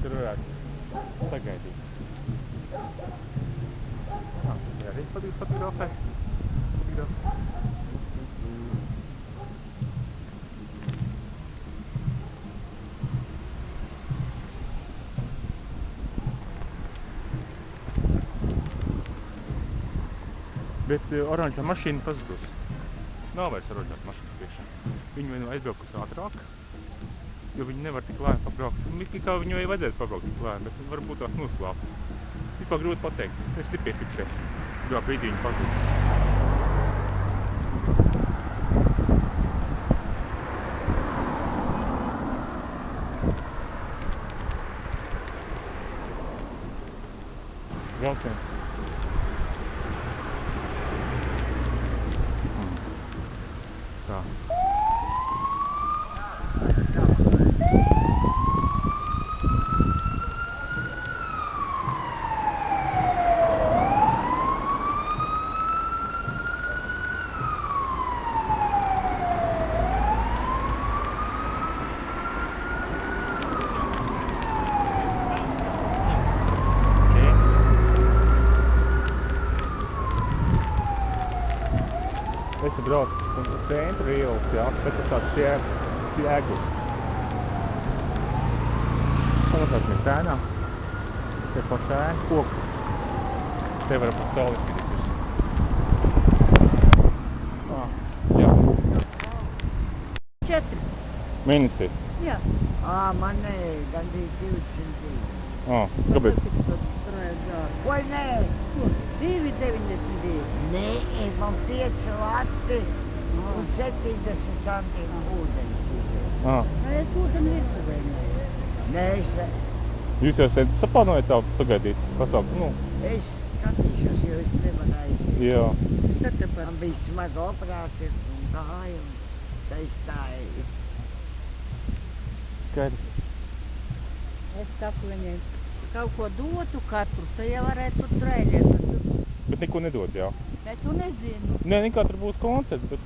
Tur varētu sagaidīt. Jā, arī fotografē. Bet oranžā mašīna pazudus. Nav vairs oranžās mašīnas priekšā. Viņi vai nu aizbraukus ātrāk, jo viņi nevar tik lēni pabraukt. Kā viņu jau vajadzētu pabraukt tik lēni, bet varbūt tās noslāpt. Vispār grūti pateikt. Es nepiefikšēju. Kurā brīdī viņi pazud. Brauciens. Tā. Es braucu uz centru ielas, jā, bet tas tāds jēgu. Pamatās mēs ēnā. Te paši ēna koku. Te var pat sauli izskatīties. Jā. 4. Mēnesī. Jā. Man nē, gandrīz 200. Kāpēc? Oi, nē! 2,92. Nē, man 5 lati un 70 santīmu ūdeni. Vai es ūdeni izdevēju? Nē, es Jūs jau saplānojat tā sagaidīt pasākumu? Es skatīšos, jo es nevarēju. Jā. Man bija smaga operācija un kāja un taistāja. Skaidrs. Es saku viņiem, kaut ko dotu katru, tad jau varētu tur trēļiet. Bet neko nedod, jā. Es to nezinu. Nē, nekā tur būs koncerts, bet,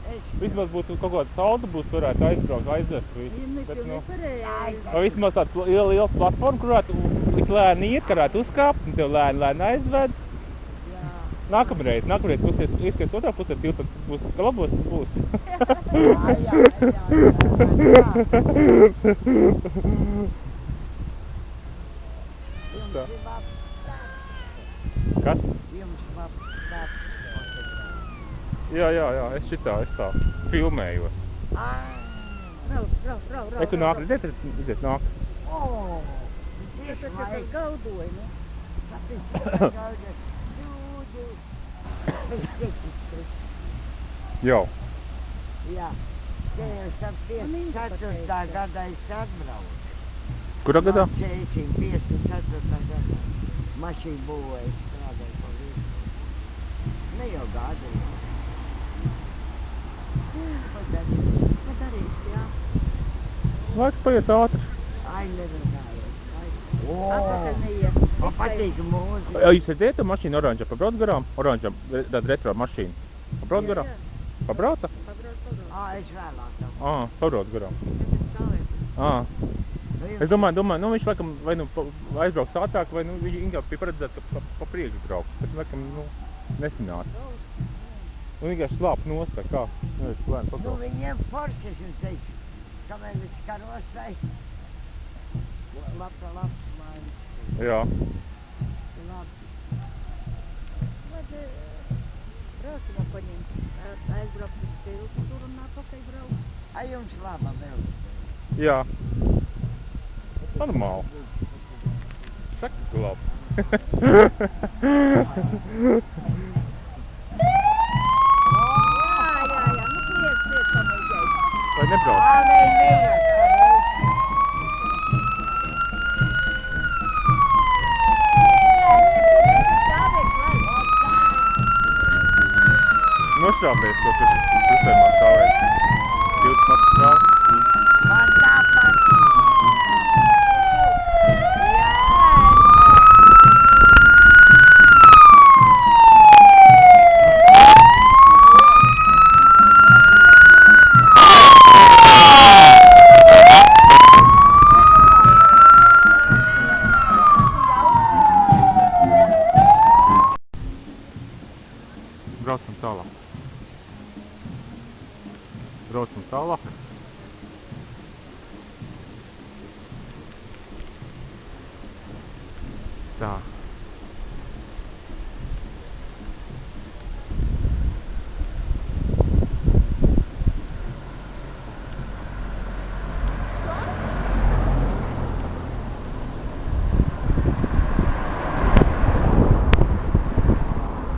Es zinu, vismaz būtu kaut kāds autobus varētu aizbraukt, aizvest visu. Bet, vai vismaz tāda liela platforma, kur varētu tik lēni iet, ka varētu uzkāpt un tev lēni aizved. Jā. Nākamreiz izskatīt otrā pusē, tad būs labos būs. Jā. Tā. Kas? Jums labs stāsts fotogrāfs. Jā, es tā filmējos. Brauc. Tu nāk, redziet, nāk. Tas ir gaudoji, ne? Jau. Jā. Te jau 54. gadā es atbraucu. Kurā gadā? 54. gadā. Mašīnu būvēju, strādāju pa visu. Ne jau gadu. Padarīs, jā. Laiks paiet ātri. Ai, nevarēju. Atpakaļ neiet. Man patīk mūzika. Jūs redzējāt to mašīnu oranžā? Pabrauc garām? Oranžā, tāda retro mašīna. Pabrauc garām? Pabrauca? Es vēlāk tam. Pabrauc garām. Es domāju, viņš laikam vai nu aizbrauks ātrāk, vai nu viņš bija paredzēts, ka pa priekšu brauks. Bet laikam, nesanāca. Vienkārši slāp nost, vai kā? Lēni pabrauc. Viņiem foršas, es teicu, kamēr viņš karos vai labs maiņas. Jā. Labi. Braucam paņemt. Aizbraukt uz tiltu tur un atpakaļ braukt. Ai, jums laba vēl. Jā. Normāli. Saka, ka labi. Jā, kliedz, pamēģēs. Vai nebrauc? Nošrāpēs, ko tur sistēmā stāvēt. 20 matus stāv. Man tā patīk. Tā.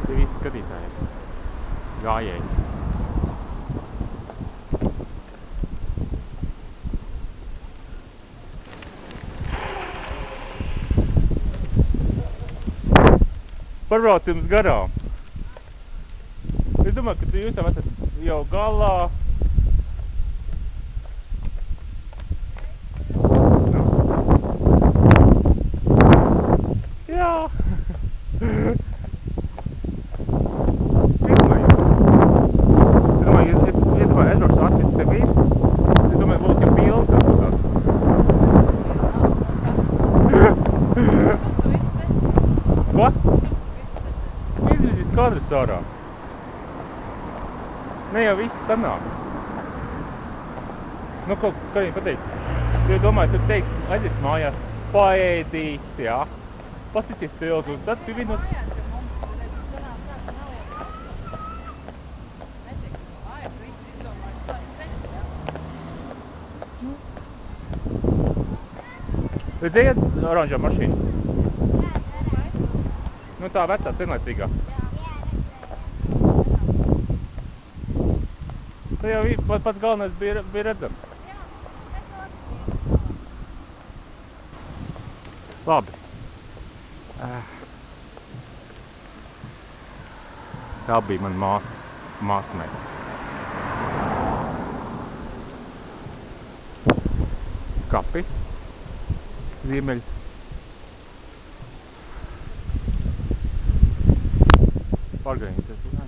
Tie visi skatītāji. Gājēji. Parbraucījums garām. Es domāju, ka jūs jau esat jau galā. Jā. Edvards atvis tev ir. Es domāju, būtu jau pilns atstās. Ko? Izvizīs kadras ārā. Ne jau viss sanāk. Nu, kā viņi pateiks? Jo domāju, tu teiks, aizies mājās, paēdīs, jā. Pasīties filmu, un tad tu vienu... Redzējiet oranžā mašīnu? Nu tā vecā, senlaicīgā. Tā jau pats galvenais bija redzams. Labi. Tā bija mana māsmeita. Kapi. Ziemeļs. Pārgājies.